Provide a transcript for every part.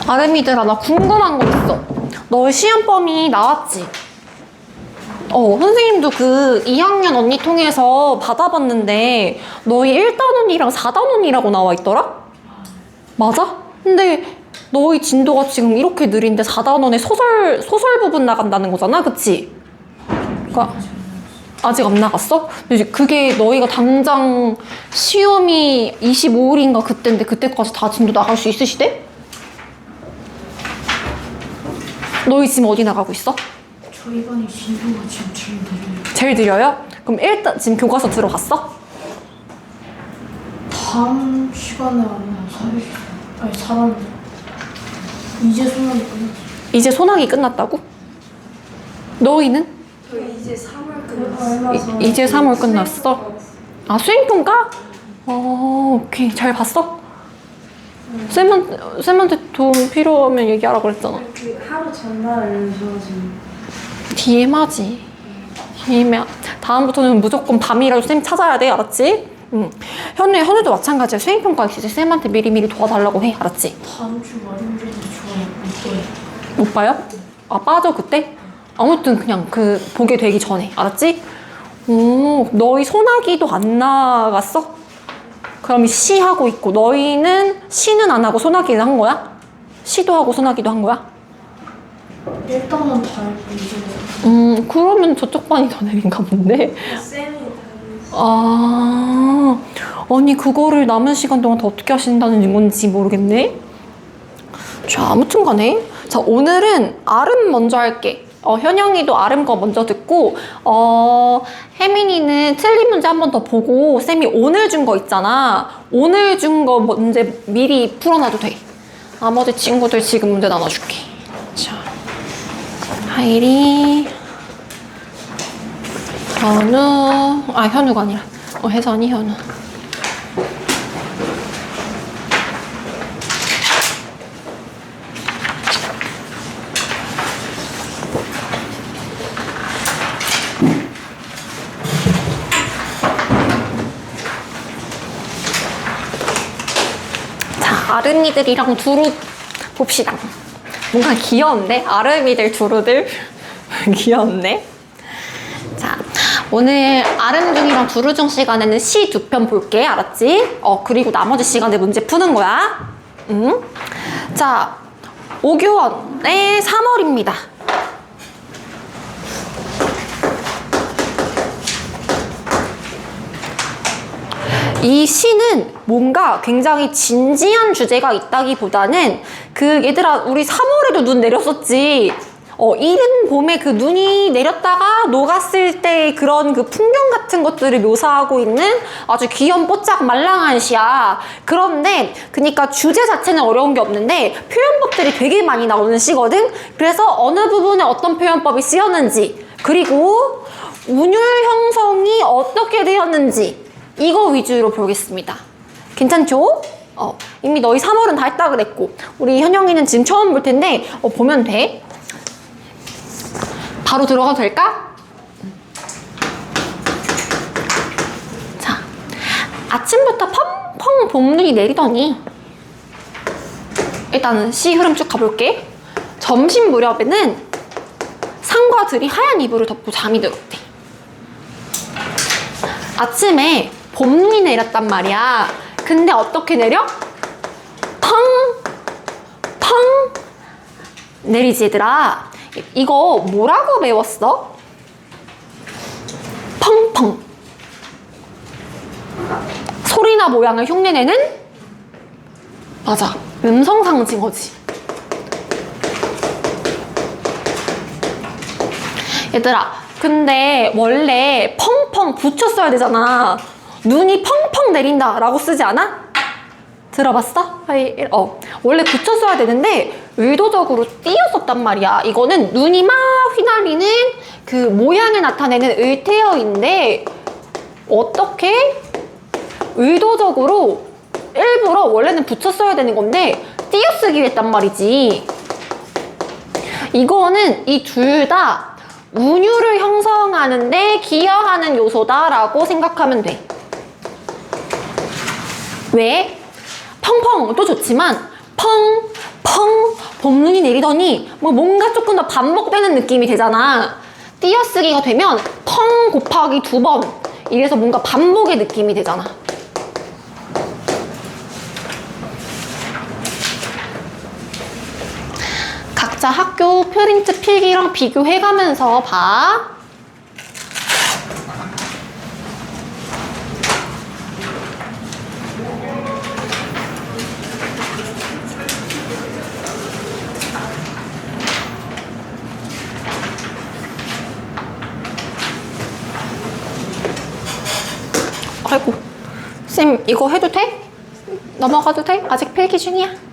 아름이들아, 나 궁금한 거 있어. 너의 시험범위 나왔지? 선생님도 그 2학년 언니 통해서 받아봤는데 너희 1단원이랑 4단원이라고 나와 있더라? 맞아? 근데 너희 진도가 지금 이렇게 느린데 4단원에 소설 부분 나간다는 거잖아, 그치? 그러니까 아직 안 나갔어? 근데 그게 너희가 당장 시험이 25일인가 그때인데 그때까지 다 진도 나갈 수 있으시대? 너희 지금 어디 나가고 있어? 저희 반이 진도가 지금 제일 느려요. 제일 느려요? 그럼 일단 지금 교과서 들어갔어? 다음 시간에 아니면 4일, 아니 4단 이제 소문이 끝났어요. 이제 소나기 끝났다고? 너희는? 저 이제 3월 끝났어요. 이제 3월 끝났어? 아, 수행평가? 오케이. 잘 봤어? 쌤한테 도움 필요하면 얘기하라 그랬잖아. 그 하루 전날 알려주셔가지고. DM하지. DM이야. 다음부터는 무조건 밤이라도 쌤 찾아야 돼. 알았지? 응. 현우도 마찬가지야. 수행평가 있을 때 쌤한테 미리미리 도와달라고 해. 알았지? 다음 주 월요일에도 좋아요. 못 봐요? 아, 빠져 그때? 아무튼 그냥 보게 되기 전에. 알았지? 너희 소나기도 안 나갔어? 그럼 시 하고 있고 너희는 시는 안 하고 소나기는 한 거야? 시도 하고 소나기도 한 거야? 일단은 다 알고 이제 그러면 저쪽 반이 더 느린가 본데? 쌤이 아니 그거를 남은 시간 동안 더 어떻게 하신다는 건지 모르겠네. 자, 아무튼 간에 자, 오늘은 아름 먼저 할게. 현영이도 아름 거 먼저 듣고 혜민이는 틀린 문제 한 번 더 보고 쌤이 오늘 준 거 있잖아. 오늘 준 거 문제 미리 풀어놔도 돼. 나머지 친구들 지금 문제 나눠줄게. 자, 하이리, 현우가 아니라 혜선이, 현우. 자, 아름이들이랑 두루 봅시다. 뭔가 귀여운데? 아름이들 두루들 귀여운데? 자, 오늘 아름중이랑 두루중 시간에는 시 2편 볼게. 알았지? 그리고 나머지 시간에 문제 푸는 거야. 응? 자, 5교원의 3월입니다. 이 시는 뭔가 굉장히 진지한 주제가 있다기보다는 얘들아, 우리 3월에도 눈 내렸었지. 이른 봄에 그 눈이 내렸다가 녹았을 때 그런 그 풍경 같은 것들을 묘사하고 있는 아주 귀염 뽀짝 말랑한 시야. 그런데 그러니까 주제 자체는 어려운 게 없는데 표현법들이 되게 많이 나오는 시거든. 그래서 어느 부분에 어떤 표현법이 쓰였는지, 그리고 운율 형성이 어떻게 되었는지 이거 위주로 보겠습니다. 괜찮죠? 이미 너희 3월은 다 했다 그랬고 우리 현영이는 지금 처음 볼 텐데 보면 돼. 바로 들어가도 될까? 자, 아침부터 펑펑 봄눈이 내리더니 일단은 시 흐름 쭉 가볼게. 점심 무렵에는 산과 들이 하얀 이불을 덮고 잠이 들었대. 아침에 봄눈이 내렸단 말이야. 근데 어떻게 내려? 펑! 펑! 내리지 얘들아. 이거 뭐라고 배웠어? 펑펑. 소리나 모양을 흉내내는? 맞아, 음성 상징어지. 얘들아, 근데 원래 펑펑 붙였어야 되잖아. 눈이 펑펑 내린다 라고 쓰지 않아? 들어봤어? 원래 붙였어야 되는데 의도적으로 띄었었단 말이야. 이거는 눈이 막 휘날리는 그 모양을 나타내는 을태어인데 어떻게 의도적으로 일부러 원래는 붙였어야 되는 건데 띄어쓰기를 했단 말이지. 이거는 이 둘 다 운율을 형성하는데 기여하는 요소다라고 생각하면 돼. 왜? 펑펑도 좋지만 펑 봄눈이 내리더니 뭔가 조금 더 반복되는 느낌이 되잖아. 띄어쓰기가 되면 펑 곱하기 2번 이래서 뭔가 반복의 느낌이 되잖아. 각자 학교 프린트 필기랑 비교해가면서 봐. 아이고, 쌤 이거 해도 돼? 넘어가도 돼? 아직 필기 중이야.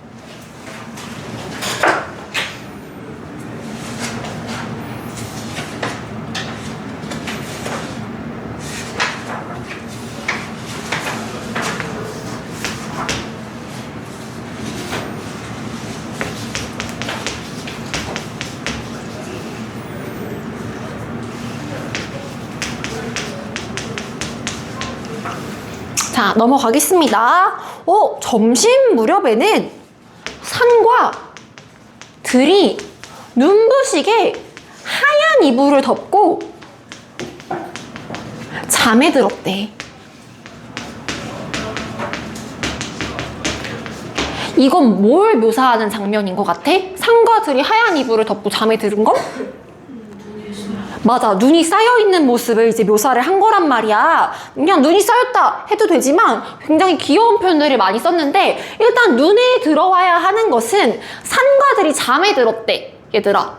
자, 넘어가겠습니다. 점심 무렵에는 산과 들이 눈부시게 하얀 이불을 덮고 잠에 들었대. 이건 뭘 묘사하는 장면인 것 같아? 산과 들이 하얀 이불을 덮고 잠에 들은 건? 맞아. 눈이 쌓여있는 모습을 이제 묘사를 한 거란 말이야. 그냥 눈이 쌓였다 해도 되지만 굉장히 귀여운 표현들을 많이 썼는데 일단 눈에 들어와야 하는 것은 산과 들이 잠에 들었대. 얘들아.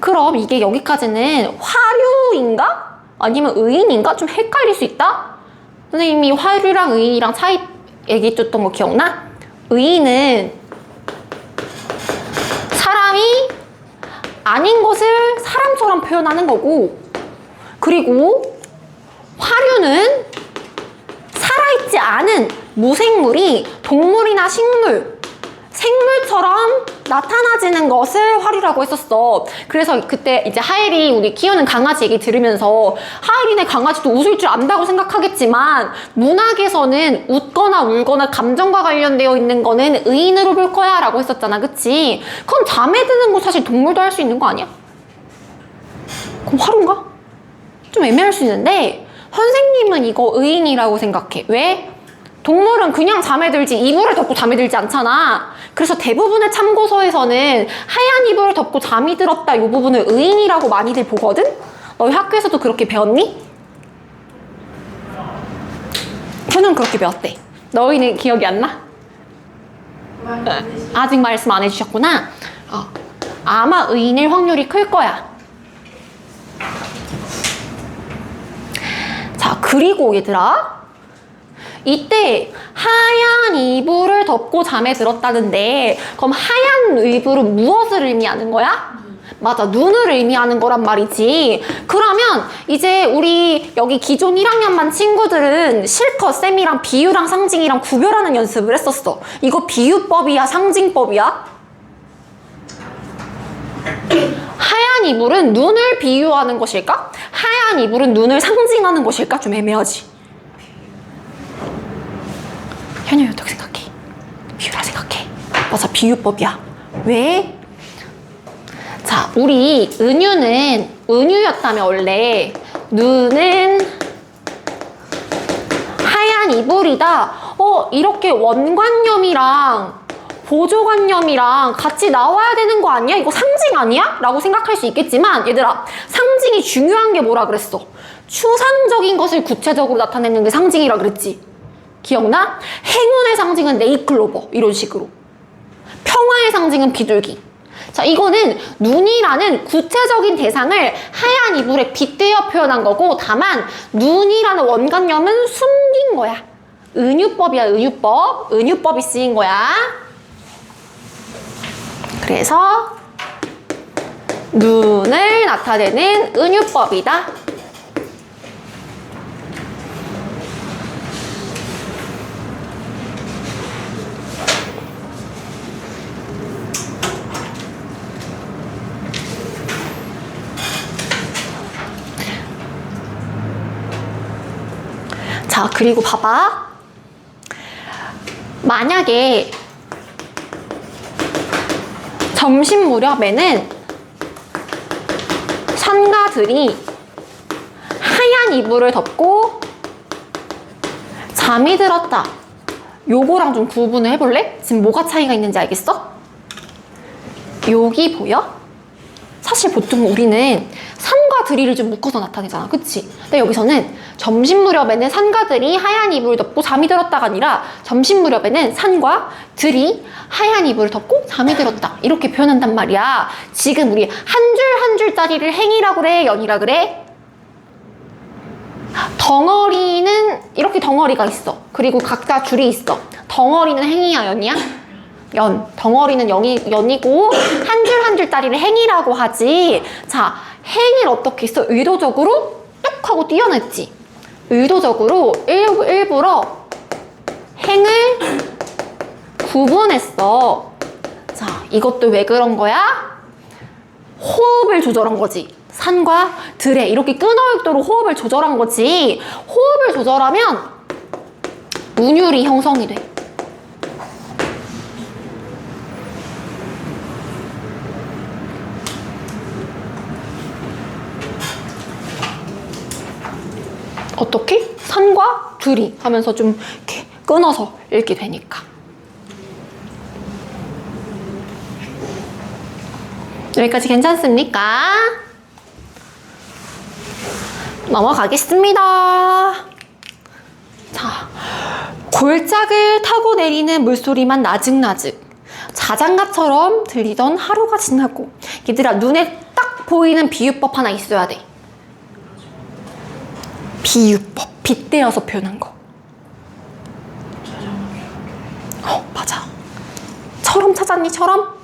그럼 이게 여기까지는 화류인가? 아니면 의인인가? 좀 헷갈릴 수 있다? 선생님이 화류랑 의인이랑 차이 얘기해줬던 거 기억나? 의인은 사람이 아닌 것을 사람처럼 표현하는 거고, 그리고 화류는 살아있지 않은 무생물이 동물이나 식물, 생물처럼 나타나지는 것을 화류라고 했었어. 그래서 그때 이제 하엘이 우리 키우는 강아지 얘기 들으면서 하엘이네 강아지도 웃을 줄 안다고 생각하겠지만 문학에서는 웃거나 울거나 감정과 관련되어 있는 거는 의인으로 볼 거야 라고 했었잖아. 그치? 그럼 잠에 드는 거 사실 동물도 할 수 있는 거 아니야? 그럼 화류인가? 좀 애매할 수 있는데 선생님은 이거 의인이라고 생각해. 왜? 동물은 그냥 잠에 들지 이불을 덮고 잠에 들지 않잖아. 그래서 대부분의 참고서에서는 하얀 이불을 덮고 잠이 들었다 이 부분을 의인이라고 많이들 보거든? 너희 학교에서도 그렇게 배웠니? 저는 그렇게 배웠대. 너희는 기억이 안 나? 아직 말씀 안 해주셨구나. 아마 의인일 확률이 클 거야. 자, 그리고 얘들아, 이때 하얀 이불을 덮고 잠에 들었다는데 그럼 하얀 이불은 무엇을 의미하는 거야? 맞아, 눈을 의미하는 거란 말이지. 그러면 이제 우리 여기 기존 1학년반 친구들은 실컷 쌤이랑 비유랑 상징이랑 구별하는 연습을 했었어. 이거 비유법이야, 상징법이야? 하얀 이불은 눈을 비유하는 것일까? 하얀 이불은 눈을 상징하는 것일까? 좀 애매하지. 현영이 어떻게 생각해? 비유라 생각해. 맞아, 비유법이야. 왜? 자, 우리 은유였다며 원래 눈은 하얀 이불이다. 이렇게 원관념이랑 보조관념이랑 같이 나와야 되는 거 아니야? 이거 상징 아니야? 라고 생각할 수 있겠지만 얘들아, 상징이 중요한 게 뭐라 그랬어? 추상적인 것을 구체적으로 나타내는 게 상징이라 그랬지. 기억나? 행운의 상징은 네잎클로버 이런 식으로, 평화의 상징은 비둘기. 자, 이거는 눈이라는 구체적인 대상을 하얀 이불에 빗대어 표현한 거고, 다만 눈이라는 원관념은 숨긴 거야. 은유법이야, 은유법. 은유법이 쓰인 거야. 그래서 눈을 나타내는 은유법이다. 자, 그리고 봐봐. 만약에 점심 무렵에는 산과 들이 하얀 이불을 덮고 잠이 들었다. 요거랑 좀 구분을 해볼래? 지금 뭐가 차이가 있는지 알겠어? 여기 보여? 사실 보통 우리는 산과 들이를 좀 묶어서 나타내잖아, 그치? 근데 여기서는 점심 무렵에는 산과 들이 하얀 이불을 덮고 잠이 들었다가 아니라 점심 무렵에는 산과 들이 하얀 이불을 덮고 잠이 들었다, 이렇게 표현한단 말이야. 지금 우리 한 줄 한 줄짜리를 행이라 그래, 연이라 그래? 덩어리는 이렇게 덩어리가 있어. 그리고 각자 줄이 있어. 덩어리는 행이야, 연이야? 연. 덩어리는 연이고 한 줄 한 줄짜리를 행이라고 하지. 자, 행을 어떻게 했어? 의도적으로 뚝 하고 띄어냈지. 의도적으로 일부러 행을 구분했어. 자, 이것도 왜 그런 거야? 호흡을 조절한 거지. 산과 들에 이렇게 끊어있도록 호흡을 조절한 거지. 호흡을 조절하면 운율이 형성이 돼. 어떻게? 산과 들이 하면서 좀 이렇게 끊어서 읽게 되니까. 여기까지 괜찮습니까? 넘어가겠습니다. 자, 골짜기를 타고 내리는 물소리만 나직나직 자장가처럼 들리던 하루가 지나고. 얘들아, 눈에 딱 보이는 비유법 하나 있어야 돼. 비유법, 빗대어서 표현한 거. 맞아. 처럼 찾았니? 처럼?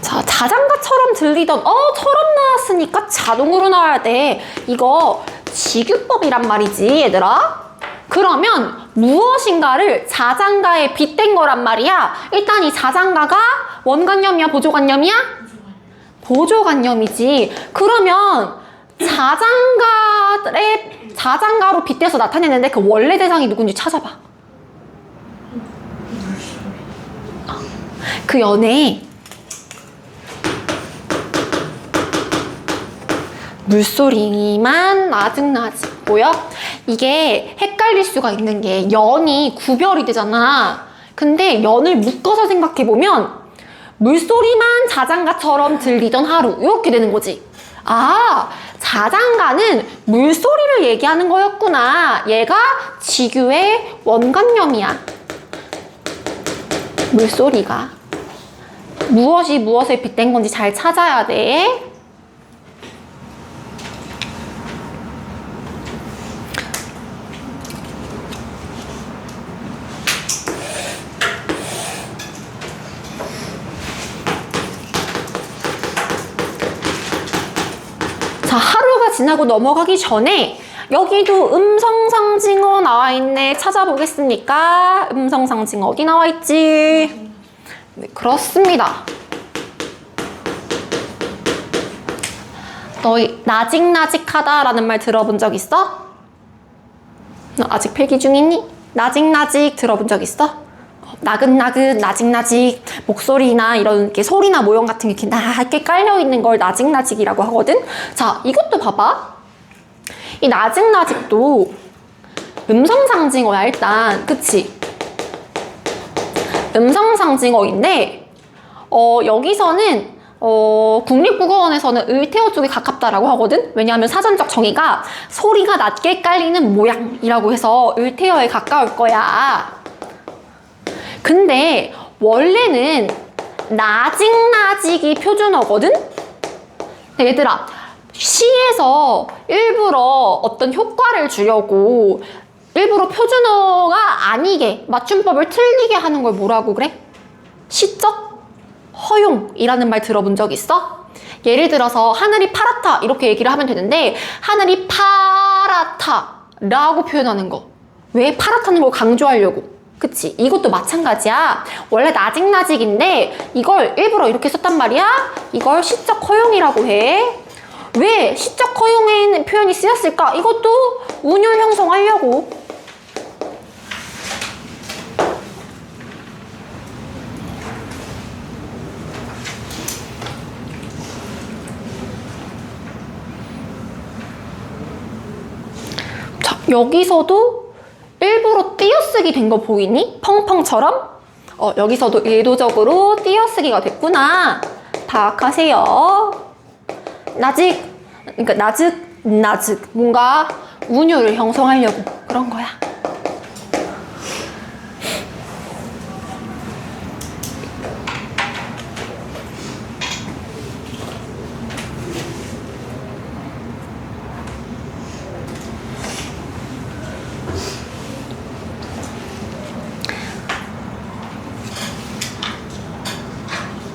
자, 자장가처럼 들리던 처럼 나왔으니까 자동으로 나와야 돼. 이거 직유법이란 말이지, 얘들아. 그러면 무엇인가를 자장가에 빗댄 거란 말이야. 일단 이 자장가가 원관념이야, 보조관념이야? 보조관념이지. 그러면 자장가로 빗대서 나타내는데 그 원래 대상이 누군지 찾아봐. 그 연애에 물소리만 나직나직 보여? 이게 헷갈릴 수가 있는 게 연이 구별이 되잖아. 근데 연을 묶어서 생각해보면 물소리만 자장가처럼 들리던 하루, 이렇게 되는 거지. 아, 자장가는 물소리를 얘기하는 거였구나. 얘가 지규의 원관념이야. 물소리가 무엇이 무엇에 빗댄 건지 잘 찾아야 돼. 자, 하루가 지나고 넘어가기 전에 여기도 음성상징어 나와 있네. 찾아보겠습니까? 음성상징어 어디 나와 있지? 네, 그렇습니다. 너희 나직나직하다라는 말 들어본 적 있어? 너 아직 필기 중이니? 나직나직 들어본 적 있어? 나긋나긋, 나직나직, 목소리나 이런 이렇게 소리나 모형 같은 게 이렇게 낮게 깔려있는 걸 나직나직이라고 하거든? 자, 이것도 봐봐. 이 나직나직도 음성상징어야, 일단. 그치? 음성상징어인데, 여기서는, 국립국어원에서는 을태어 쪽에 가깝다라고 하거든? 왜냐하면 사전적 정의가 소리가 낮게 깔리는 모양이라고 해서 을태어에 가까울 거야. 근데 원래는 나직나직이 표준어거든? 근데 얘들아, 시에서 일부러 어떤 효과를 주려고 일부러 표준어가 아니게 맞춤법을 틀리게 하는 걸 뭐라고 그래? 시적 허용이라는 말 들어본 적 있어? 예를 들어서 하늘이 파랗다 이렇게 얘기를 하면 되는데 하늘이 파랗다 라고 표현하는 거. 왜 파랗다는 걸 강조하려고? 그치? 이것도 마찬가지야. 원래 나직나직인데 이걸 일부러 이렇게 썼단 말이야? 이걸 시적 허용이라고 해. 왜 시적 허용의 표현이 쓰였을까? 이것도 운율 형성하려고. 여기서도 일부러 띄어쓰기 된 거 보이니? 펑펑처럼? 여기서도 의도적으로 띄어쓰기가 됐구나. 파악하세요. 그러니까 나즉 뭔가 운율을 형성하려고 그런 거야.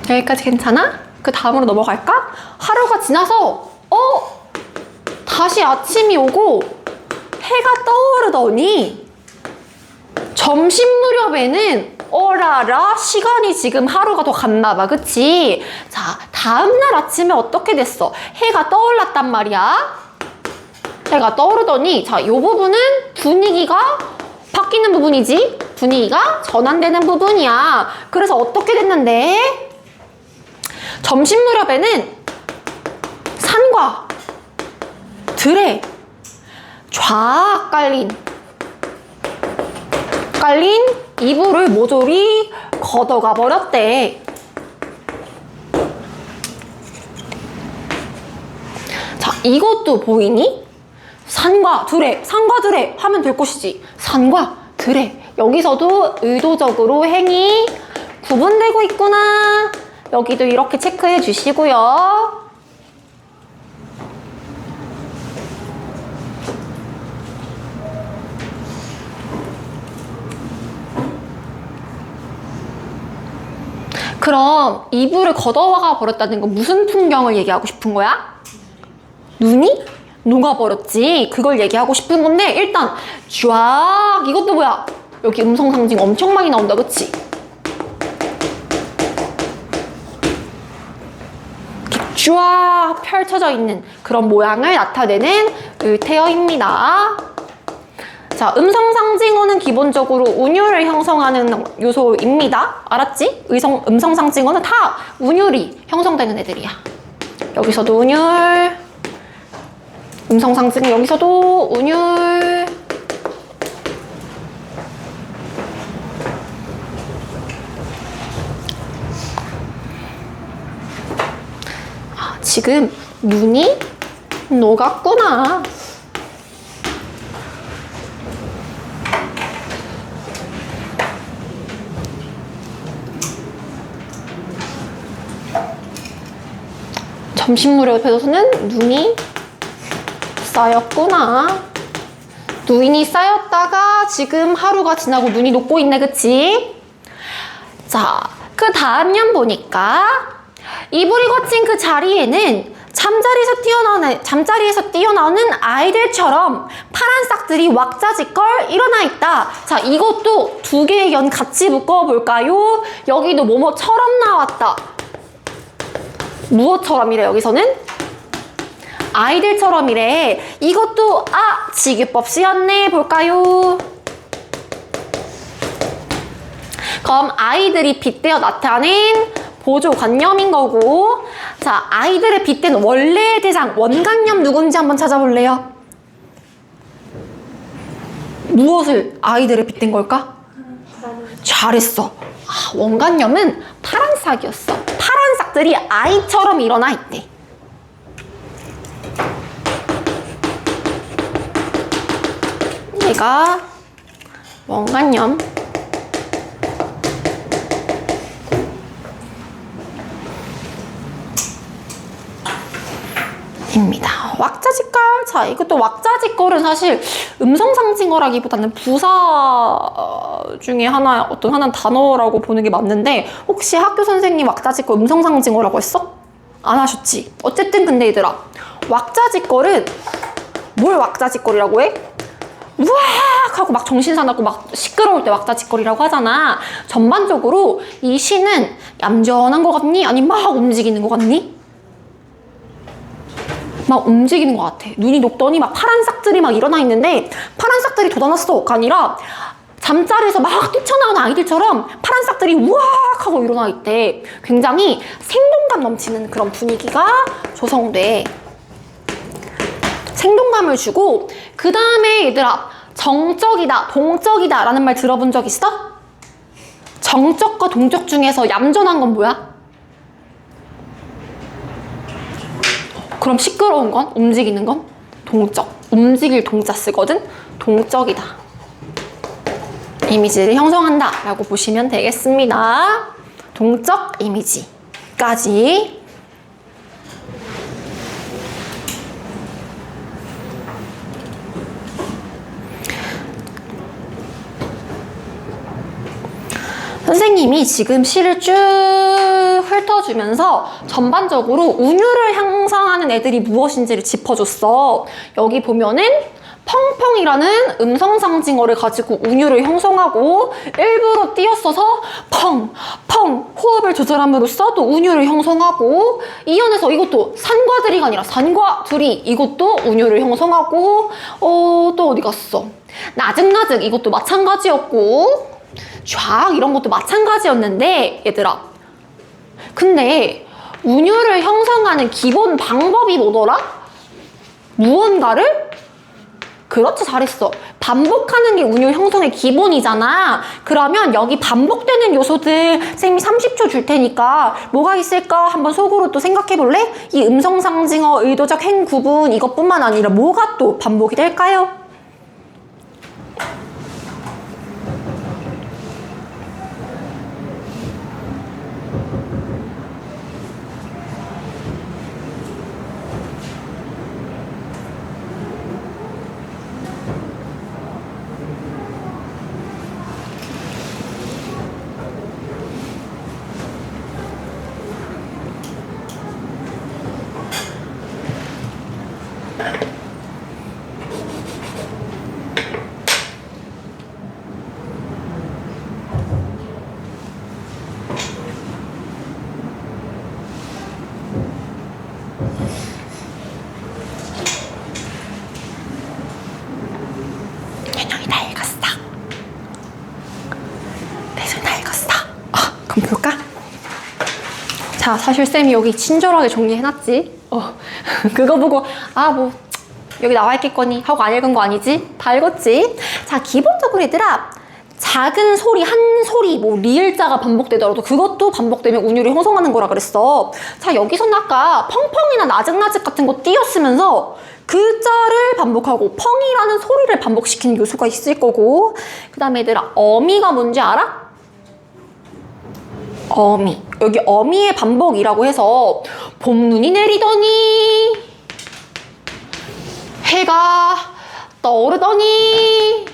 여기까지 괜찮아? 그 다음으로 넘어갈까? 하루가 지나서 다시 아침이 오고 해가 떠오르더니 점심 무렵에는 어라라 시간이 지금 하루가 더 갔나 봐. 그치? 자, 다음날 아침에 어떻게 됐어? 해가 떠올랐단 말이야. 해가 떠오르더니 자, 요 부분은 분위기가 바뀌는 부분이지. 분위기가 전환되는 부분이야. 그래서 어떻게 됐는데? 점심 무렵에는 산과 들에 쫙 깔린 이불을 모조리 걷어가 버렸대. 자, 이것도 보이니? 산과 들에 하면 될 것이지. 산과 들에. 여기서도 의도적으로 행이 구분되고 있구나. 여기도 이렇게 체크해 주시고요. 그럼 이불을 걷어가 버렸다는 건 무슨 풍경을 얘기하고 싶은 거야? 눈이 녹아버렸지. 그걸 얘기하고 싶은 건데 일단 쫙 이것도 뭐야? 여기 음성 상징 엄청 많이 나온다. 그치? 쫙 펼쳐져 있는 그런 모양을 나타내는 을태어입니다. 자, 음성상징어는 기본적으로 운율을 형성하는 요소입니다. 알았지? 음성상징어는 다 운율이 형성되는 애들이야. 여기서도 운율, 음성상징 여기서도 운율. 지금 눈이 녹았구나. 점심 무렵에서는 눈이 쌓였구나. 눈이 쌓였다가 지금 하루가 지나고 눈이 녹고 있네. 그치? 자, 그 다음 년 보니까 이불이 거친 그 자리에는 잠자리에서 뛰어나오는 아이들처럼 파란 싹들이 왁자지껄 일어나 있다. 자, 이것도 두 개의 연 같이 묶어볼까요? 여기도 뭐뭐처럼 나왔다. 무엇처럼이래 여기서는? 아이들처럼이래. 이것도 직유법 씨였네. 볼까요? 그럼 아이들이 빗대어 나타낸 보조관념인 거고, 자, 아이들의 빗댄 원래의 대상 원관념 누군지 한번 찾아볼래요? 무엇을 아이들의 빗댄 걸까? 잘했어. 원관념은 파란 싹이었어. 파란 싹들이 아이처럼 일어나 있대. 얘가 원관념. 입니다. 왁자지껄. 자, 이것도 왁자지껄은 사실 음성상징어라기보다는 부사 중에 하나는 단어라고 보는 게 맞는데, 혹시 학교 선생님 왁자지껄 음성상징어라고 했어? 안 하셨지? 어쨌든 근데 얘들아, 왁자지껄은 뭘 왁자지껄이라고 해? 우악 하고 막 정신사납고 막 시끄러울 때 왁자지껄이라고 하잖아. 전반적으로 이 시는 얌전한 것 같니? 아니면 막 움직이는 것 같니? 막 움직이는 것 같아. 눈이 녹더니 막 파란 싹들이 막 일어나 있는데, 파란 싹들이 돋아났어가 아니라 잠자리에서 막 뛰쳐나오는 아이들처럼 파란 싹들이 우악 하고 일어나 있대. 굉장히 생동감 넘치는 그런 분위기가 조성돼. 생동감을 주고, 그 다음에 얘들아, 정적이다, 동적이다 라는 말 들어본 적 있어? 정적과 동적 중에서 얌전한 건 뭐야? 그럼 시끄러운 건? 움직이는 건? 동적. 움직일 동자 쓰거든? 동적이다. 이미지를 형성한다 라고 보시면 되겠습니다. 동적 이미지까지. 선생님이 지금 시를 쭉 훑어주면서 전반적으로 운율을 형성하는 애들이 무엇인지를 짚어줬어. 여기 보면은 펑펑이라는 음성 상징어를 가지고 운율을 형성하고, 일부러 띄어써서 펑, 펑 호흡을 조절함으로써 또 운율을 형성하고, 이연에서 이것도 산과 들이가 아니라 산과 들이, 이것도 운율을 형성하고, 또 어디 갔어? 나직나직 이것도 마찬가지였고, 쫙 이런 것도 마찬가지였는데 얘들아, 근데 운율을 형성하는 기본 방법이 뭐더라? 무언가를? 그렇지, 잘했어. 반복하는 게 운율 형성의 기본이잖아. 그러면 여기 반복되는 요소들 쌤이 30초 줄 테니까 뭐가 있을까 한번 속으로 또 생각해 볼래? 이 음성상징어, 의도적 행구분 이것뿐만 아니라 뭐가 또 반복이 될까요? 현영이 다 읽었어. 내 손 다 읽었어. 그럼 볼까? 자, 사실 쌤이 여기 친절하게 정리해놨지. 그거 보고 뭐 여기 나와 있겠거니 하고 안 읽은 거 아니지? 다 읽었지? 자, 기본적으로 얘들아, 작은 소리, 한 소리, 뭐 리을자가 반복되더라도 그것도 반복되면 운율을 형성하는 거라 그랬어. 자, 여기서는 아까 펑펑이나 나직나직 같은 거 띄었으면서 글자를 반복하고 펑이라는 소리를 반복시키는 요소가 있을 거고, 그 다음에 얘들아, 어미가 뭔지 알아? 어미. 여기 어미의 반복이라고 해서 봄눈이 내리더니 해가 떠오르더니,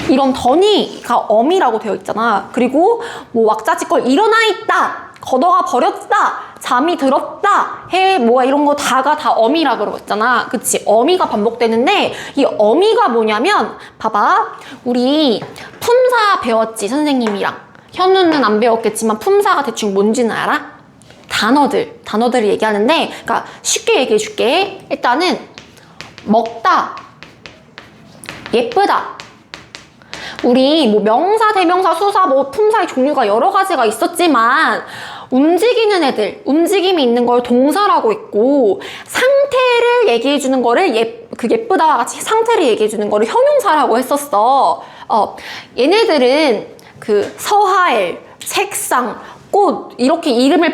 이런 더니가 어미라고 되어 있잖아. 그리고 뭐 왁자지껄 일어나 있다, 걷어가 버렸다, 잠이 들었다, 뭐야 이런 거 다가 다 어미라 그러잖아. 그치? 어미가 반복되는데, 이 어미가 뭐냐면 봐봐, 우리 품사 배웠지 선생님이랑. 현우는 안 배웠겠지만 품사가 대충 뭔지는 알아? 단어들을 얘기하는데, 그러니까 쉽게 얘기해 줄게. 일단은 먹다, 예쁘다. 우리 뭐 명사, 대명사, 수사, 뭐 품사의 종류가 여러 가지가 있었지만, 움직이는 애들, 움직임이 있는 걸 동사라고 했고, 상태를 얘기해 주는 거를 예쁘다와 같이 상태를 얘기해 주는 거를 형용사라고 했었어. 얘네들은 그 서하엘, 책상, 꽃 이렇게 이름을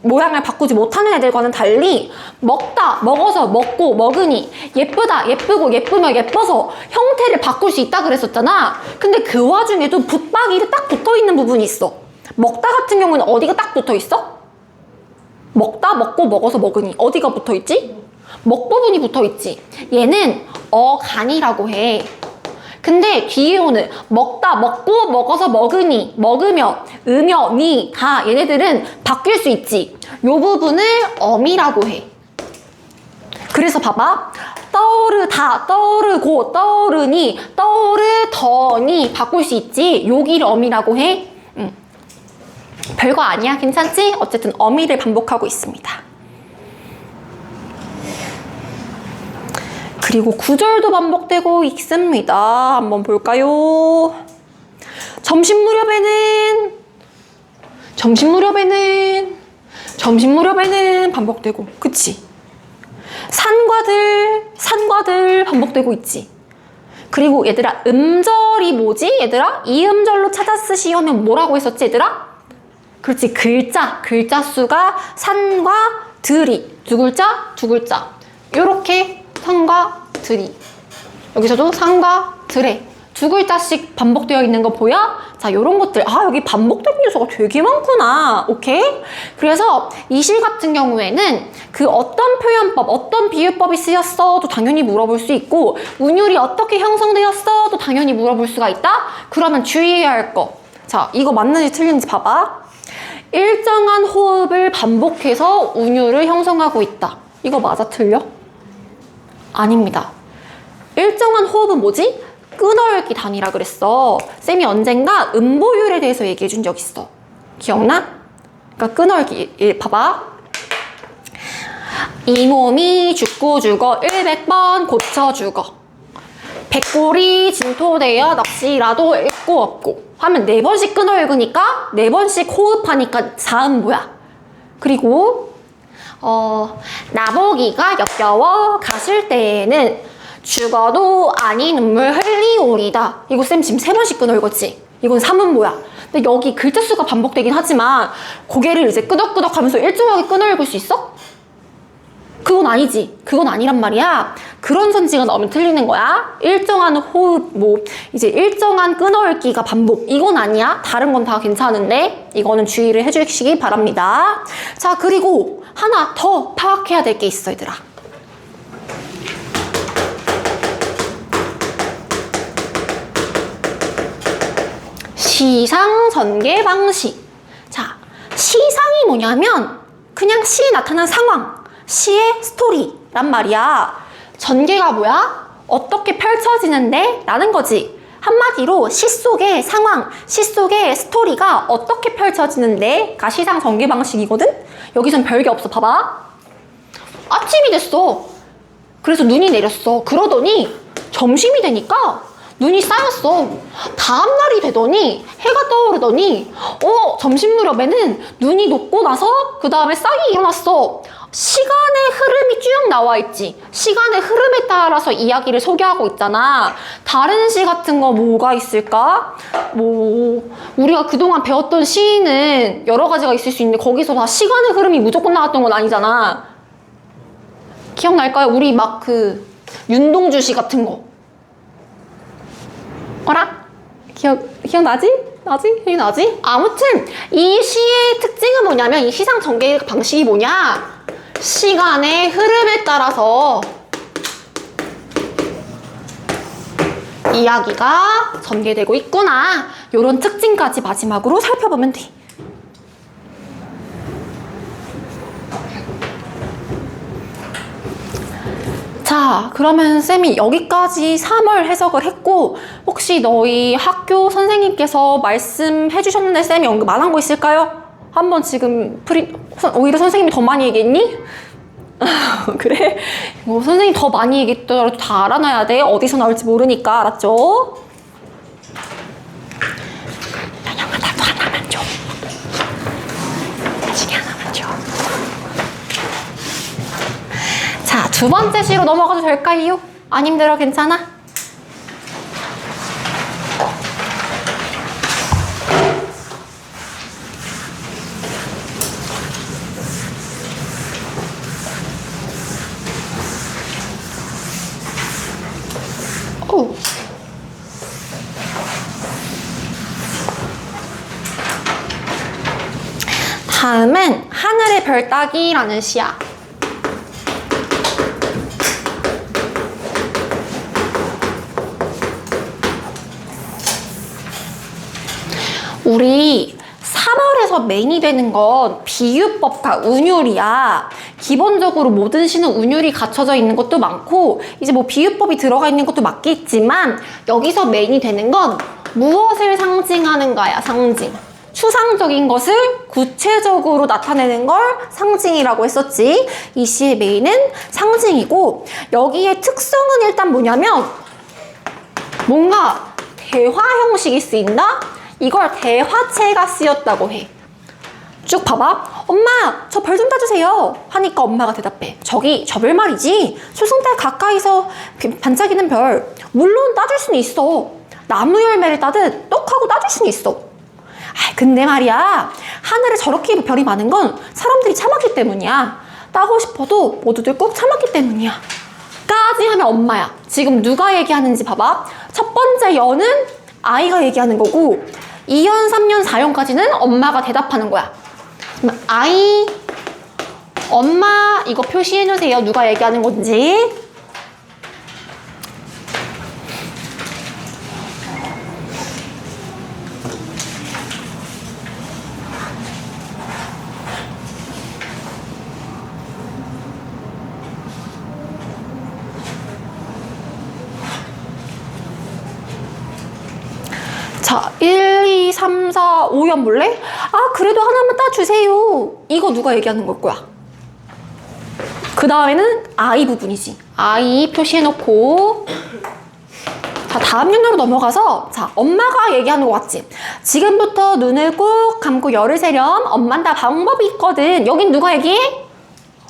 모양을 바꾸지 못하는 애들과는 달리, 먹다, 먹어서, 먹고, 먹으니, 예쁘다, 예쁘고, 예쁘며, 예뻐서 형태를 바꿀 수 있다 그랬었잖아. 근데 그 와중에도 붙박이를 딱 붙어있는 부분이 있어. 먹다 같은 경우는 어디가 딱 붙어있어? 먹다, 먹고, 먹어서, 먹으니 어디가 붙어있지? 먹 부분이 붙어있지. 얘는 어간이라고 해. 근데 뒤에 오는 먹다, 먹고, 먹어서, 먹으니, 먹으며, 으며, 니, 다 얘네들은 바뀔 수 있지. 요 부분을 어미라고 해. 그래서 봐봐. 떠오르다, 떠오르고, 떠오르니, 떠오르더니 바꿀 수 있지. 여기를 어미라고 해. 별거 아니야. 괜찮지? 어쨌든 어미를 반복하고 있습니다. 그리고 구절도 반복되고 있습니다. 한번 볼까요? 점심 무렵에는 점심 무렵에는 반복되고, 그치? 산과들 반복되고 있지. 그리고 얘들아, 음절이 뭐지? 얘들아, 이 음절로 찾아 쓰시면 뭐라고 했었지, 얘들아? 그렇지, 글자 수가 산과 들이 두 글자, 두 글자. 요렇게 산과 들이. 여기서도 산과 들에 두 글자씩 반복되어 있는 거 보여? 자, 요런 것들. 아, 여기 반복되는 요소가 되게 많구나. 오케이? 그래서 이 시 같은 경우에는 그 어떤 표현법, 어떤 비유법이 쓰였어도 당연히 물어볼 수 있고, 운율이 어떻게 형성되었어도 당연히 물어볼 수가 있다? 그러면 주의해야 할 거. 자, 이거 맞는지 틀린지 봐봐. 일정한 호흡을 반복해서 운율을 형성하고 있다. 이거 맞아, 틀려? 아닙니다. 일정한 호흡은 뭐지? 끊어읽기 단위라 그랬어. 쌤이 언젠가 음보율에 대해서 얘기해 준 적 있어. 기억나? 그러니까 끊어읽기. 봐봐. 이 몸이 죽고 죽어 100번 고쳐 죽어. 백골이 진토되어 넋이라도 읽고 없고 하면 4번씩 끊어읽으니까 4번씩 호흡하니까 4은 뭐야? 그리고 나보기가 역겨워 가실 때에는 죽어도 아니 눈물 흘리오리다. 이거 쌤 지금 3번씩 끊어읽었지? 이건 3은 뭐야? 근데 여기 글자 수가 반복되긴 하지만 고개를 이제 끄덕끄덕 하면서 일정하게 끊어읽을 수 있어? 그건 아니지. 그건 아니란 말이야. 그런 선지가 나오면 틀리는 거야. 일정한 호흡, 이제 일정한 끊어읽기가 반복. 이건 아니야. 다른 건 다 괜찮은데 이거는 주의를 해주시기 바랍니다. 자, 그리고 하나 더 파악해야 될 게 있어, 얘들아. 시상 전개 방식. 자, 시상이 뭐냐면 그냥 시에 나타난 상황, 시의 스토리란 말이야. 전개가 뭐야? 어떻게 펼쳐지는데? 라는 거지. 한마디로 시 속의 상황, 시 속의 스토리가 어떻게 펼쳐지는데가 시상 전개 방식이거든? 여기선 별게 없어. 봐봐. 아침이 됐어. 그래서 눈이 내렸어. 그러더니 점심이 되니까 눈이 쌓였어. 다음날이 되더니 해가 떠오르더니 점심 무렵에는 눈이 녹고 나서 그 다음에 싹이 일어났어. 시간의 흐름이 쭉 나와 있지. 시간의 흐름에 따라서 이야기를 소개하고 있잖아. 다른 시 같은 거 뭐가 있을까? 우리가 그동안 배웠던 시는 여러 가지가 있을 수 있는데 거기서 다 시간의 흐름이 무조건 나왔던 건 아니잖아. 기억날까요? 우리 막 윤동주 시 같은 거. 어라? 기억나지? 기억나지? 아무튼 이 시의 특징은 뭐냐면 이 시상 전개 방식이 뭐냐? 시간의 흐름에 따라서 이야기가 전개되고 있구나. 이런 특징까지 마지막으로 살펴보면 돼. 자, 그러면 쌤이 여기까지 3월 해석을 했고, 혹시 너희 학교 선생님께서 말씀해 주셨는데 쌤이 언급 안 한 거 있을까요? 한번 지금 오히려 선생님이 더 많이 얘기했니? 그래? 선생님 더 많이 얘기했더라도 다 알아놔야 돼. 어디서 나올지 모르니까. 알았죠? 현영아, 나도 하나만 줘. 시계 하나만 줘. 자, 2번째 시로 넘어가도 될까요? 안 힘들어? 괜찮아? 오. 다음은 하늘의 별 따기라는 시야. 우리 3월에서 메인이 되는 건 비유법과 운율이야. 기본적으로 모든 시는 운율이 갖춰져 있는 것도 많고 이제 비유법이 들어가 있는 것도 맞겠지만 여기서 메인이 되는 건 무엇을 상징하는가야. 상징. 추상적인 것을 구체적으로 나타내는 걸 상징이라고 했었지. 이 시의 메인은 상징이고 여기에 특성은 일단 뭐냐면 뭔가 대화 형식이 쓰인다? 이걸 대화체가 쓰였다고 해. 쭉 봐봐. 엄마, 저 별 좀 따주세요. 하니까 엄마가 대답해. 저기 저 별 말이지. 초승달 가까이서 반짝이는 별. 물론 따줄 수는 있어. 나무 열매를 따듯 똑하고 따줄 수는 있어. 아, 근데 말이야. 하늘에 저렇게 별이 많은 건 사람들이 참았기 때문이야. 따고 싶어도 모두들 꼭 참았기 때문이야. 까지 하면 엄마야. 지금 누가 얘기하는지 봐봐. 첫 번째 연은 아이가 얘기하는 거고 2연, 3연, 4연까지는 엄마가 대답하는 거야. 아이, 엄마 이거 표시해 놓으세요. 누가 얘기하는 건지. 자, 1, 2, 3, 4, 5연 볼래? 아, 그래도 하나만 따주세요. 이거 누가 얘기하는 걸 거야? 그 다음에는 아이 부분이지. 아이 표시해놓고. 자, 다음 연으로 넘어가서, 자, 엄마가 얘기하는 거 같지? 지금부터 눈을 꼭 감고 열을 세렴. 엄만 다 방법이 있거든. 여긴 누가 얘기해?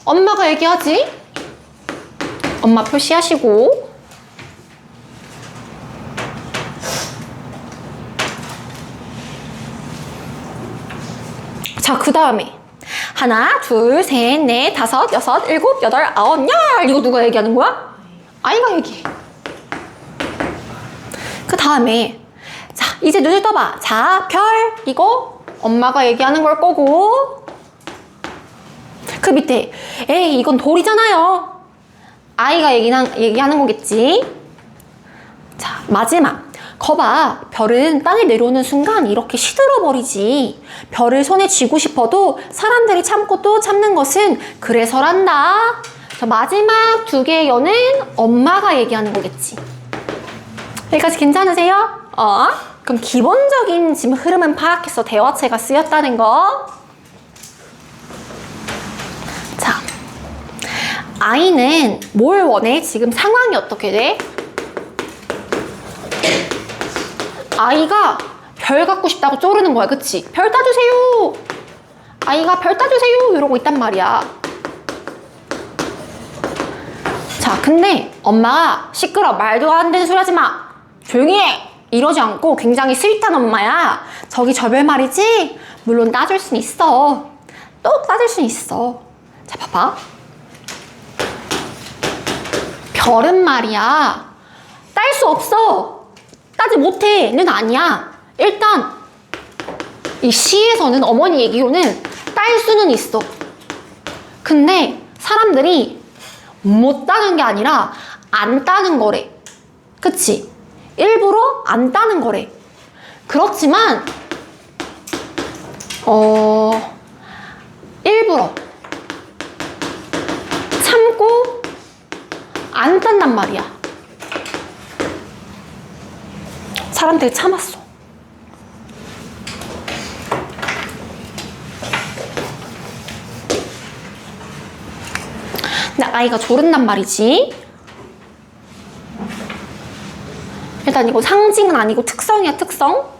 엄마가 얘기하지? 엄마 표시하시고. 자, 그 다음에 하나, 둘, 셋, 넷, 다섯, 여섯, 일곱, 여덟, 아홉, 열. 이거 누가 얘기하는 거야? 아이가 얘기해. 그 다음에 자, 이제 눈을 떠봐. 자, 별. 이거 엄마가 얘기하는 걸 거고. 그 밑에 에이, 이건 돌이잖아요. 아이가 얘기하는 거겠지. 자, 마지막. 거봐, 별은 땅에 내려오는 순간 이렇게 시들어버리지. 별을 손에 쥐고 싶어도 사람들이 참고 또 참는 것은 그래서란다. 자, 마지막 두 개의 연은 엄마가 얘기하는 거겠지. 여기까지 괜찮으세요? 그럼 기본적인 지금 흐름은 파악해서 대화체가 쓰였다는 거. 자, 아이는 뭘 원해? 지금 상황이 어떻게 돼? 아이가 별 갖고 싶다고 쪼르는 거야, 그치? 별 따주세요! 아이가 별 따주세요! 이러고 있단 말이야. 자, 근데 엄마가 시끄러, 말도 안 되는 소리 하지 마! 조용히 해! 이러지 않고 굉장히 스윗한 엄마야. 저기 저 별 말이지? 물론 따줄 순 있어. 또 따줄 순 있어. 자, 봐봐. 별은 말이야. 딸 수 없어. 따지 못해.는 아니야. 일단 이 시에서는 어머니 얘기로는 딸 수는 있어. 근데 사람들이 못 따는 게 아니라 안 따는 거래. 그치? 일부러 안 따는 거래. 그렇지만 일부러 참고 안 딴단 말이야. 사람들이 참았어. 근데 아이가 조른단 말이지. 일단 이거 상징은 아니고 특성이야, 특성.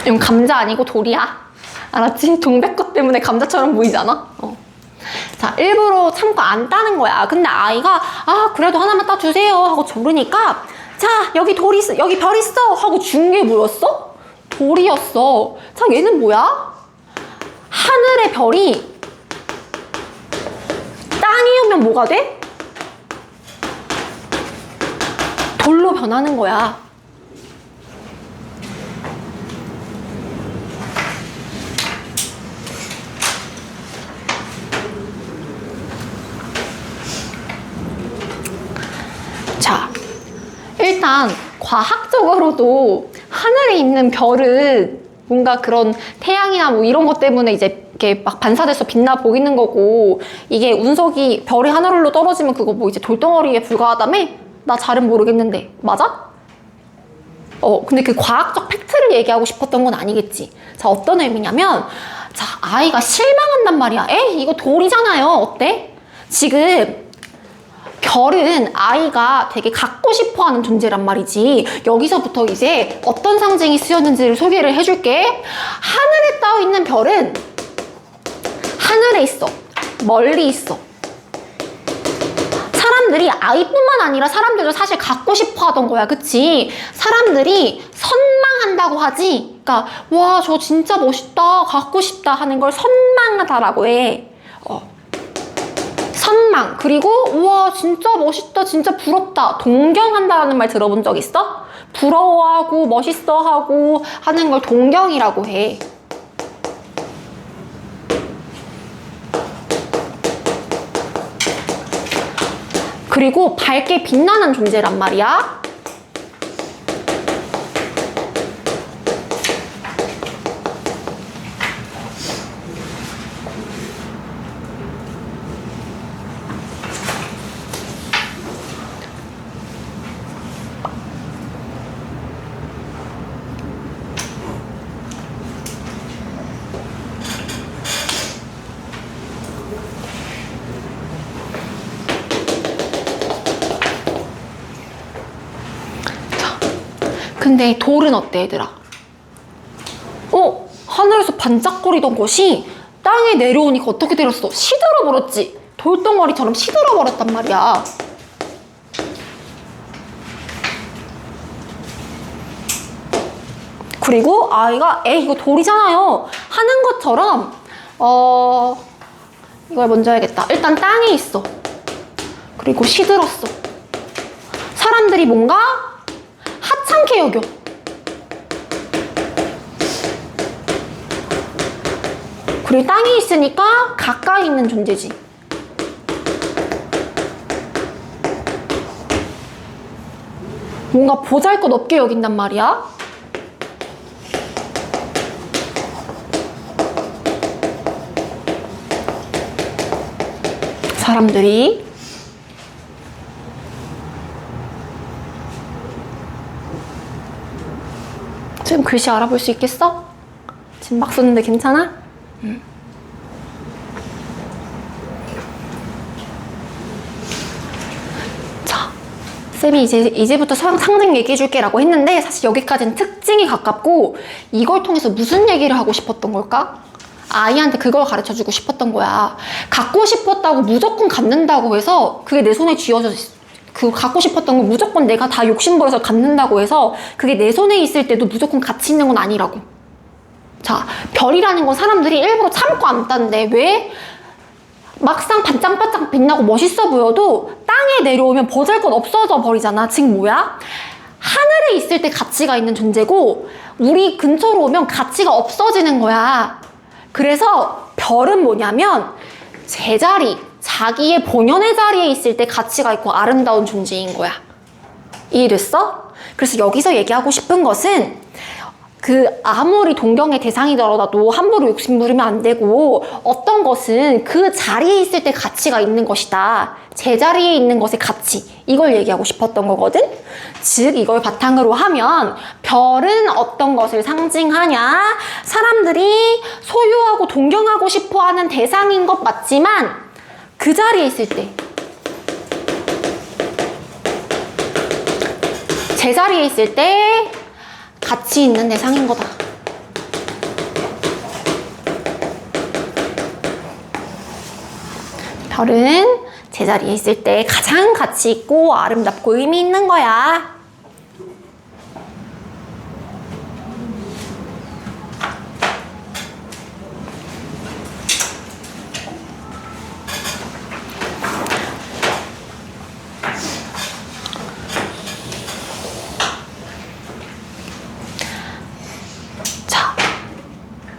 이건 감자 아니고 돌이야. 알았지? 동백꽃 때문에 감자처럼 보이잖아? 자, 일부러 참고 안 따는 거야. 근데 아이가 그래도 하나만 따주세요 하고 조르니까 자, 여기 돌 있어, 여기 별 있어 하고 준 게 뭐였어? 돌이었어. 자, 얘는 뭐야? 하늘의 별이 땅이 오면 뭐가 돼? 돌로 변하는 거야. 자, 일단 과학적으로도 하늘에 있는 별은 뭔가 그런 태양이나 뭐 이런 것 때문에 이제 이렇게 막 반사돼서 빛나 보이는 거고, 이게 운석이 별이 하늘로 떨어지면 그거 뭐 이제 돌덩어리에 불과하다며? 나 잘은 모르겠는데 맞아? 근데 그 과학적 팩트를 얘기하고 싶었던 건 아니겠지. 자, 어떤 의미냐면, 자, 아이가 실망한단 말이야. 에이, 이거 돌이잖아요. 어때? 지금 별은 아이가 되게 갖고 싶어 하는 존재란 말이지. 여기서부터 이제 어떤 상징이 쓰였는지를 소개를 해줄게. 하늘에 떠 있는 별은 하늘에 있어. 멀리 있어. 사람들이 아이뿐만 아니라 사람들도 사실 갖고 싶어 하던 거야. 그치? 사람들이 선망한다고 하지. 그러니까 와, 저 진짜 멋있다. 갖고 싶다 하는 걸 선망하다라고 해. 선망. 그리고 우와, 진짜 멋있다. 진짜 부럽다. 동경한다라는 말 들어본 적 있어? 부러워하고 멋있어하고 하는 걸 동경이라고 해. 그리고 밝게 빛나는 존재란 말이야. 근데 돌은 어때, 얘들아? 하늘에서 반짝거리던 것이 땅에 내려오니까 어떻게 되었어? 시들어버렸지? 돌덩어리처럼 시들어버렸단 말이야. 그리고 아이가 에이, 이거 돌이잖아요 하는 것처럼 이걸 먼저 해야겠다. 일단 땅에 있어. 그리고 시들었어. 사람들이 뭔가 하찮게 여겨. 그리고 땅에 있으니까 가까이 있는 존재지. 뭔가 보잘것없게 여긴단 말이야. 사람들이. 지금 글씨 알아볼 수 있겠어? 지금 막 썼는데 괜찮아? 자, 쌤이 이제부터 상징 얘기해줄게 라고 했는데 사실 여기까지는 특징이 가깝고 이걸 통해서 무슨 얘기를 하고 싶었던 걸까? 아이한테 그걸 가르쳐주고 싶었던 거야. 갖고 싶었다고 무조건 갖는다고 해서 그게 내 손에 쥐어져 있어. 그 갖고 싶었던 거 무조건 내가 다 욕심부려서 갖는다고 해서 그게 내 손에 있을 때도 무조건 가치 있는 건 아니라고. 자, 별이라는 건 사람들이 일부러 참고 안 딴대. 왜? 막상 반짝반짝 빛나고 멋있어 보여도 땅에 내려오면 보잘것 없어져 버리잖아. 지금 뭐야? 하늘에 있을 때 가치가 있는 존재고 우리 근처로 오면 가치가 없어지는 거야. 그래서 별은 뭐냐면 제자리, 자기의 본연의 자리에 있을 때 가치가 있고 아름다운 존재인 거야. 이해됐어? 그래서 여기서 얘기하고 싶은 것은 아무리 동경의 대상이더라도 함부로 욕심부리면 안 되고 어떤 것은 그 자리에 있을 때 가치가 있는 것이다. 제자리에 있는 것의 가치. 이걸 얘기하고 싶었던 거거든? 즉 이걸 바탕으로 하면 별은 어떤 것을 상징하냐? 사람들이 소유하고 동경하고 싶어하는 대상인 것 맞지만 그 자리에 있을 때 제자리에 있을 때 가치 있는 대상인 거다. 별은 제자리에 있을 때 가장 가치 있고 아름답고 의미 있는 거야.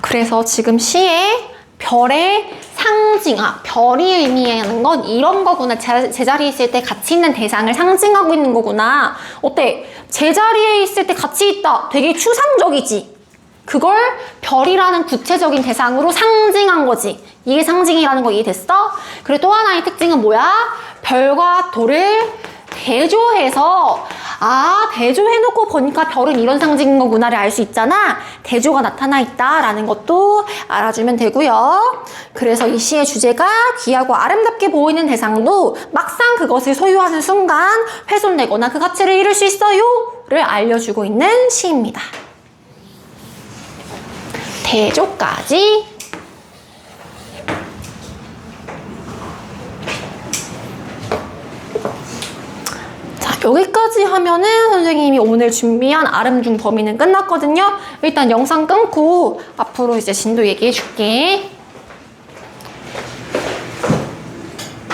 그래서 지금 시에 별의 상징, 별이 의미하는 건 이런 거구나. 제자리에 있을 때 가치 있는 대상을 상징하고 있는 거구나. 어때? 제자리에 있을 때 가치 있다. 되게 추상적이지. 그걸 별이라는 구체적인 대상으로 상징한 거지. 이게 상징이라는 거 이해됐어? 그리고 또 하나의 특징은 뭐야? 별과 돌을 대조해서 대조해놓고 보니까 별은 이런 상징인 거구나를 알 수 있잖아. 대조가 나타나 있다라는 것도 알아주면 되고요. 그래서 이 시의 주제가 귀하고 아름답게 보이는 대상도 막상 그것을 소유하는 순간 훼손되거나 그 가치를 잃을 수 있어요를 알려주고 있는 시입니다. 대조까지. 여기까지 하면은 선생님이 오늘 준비한 아름중 범위는 끝났거든요. 일단 영상 끊고 앞으로 이제 진도 얘기해 줄게.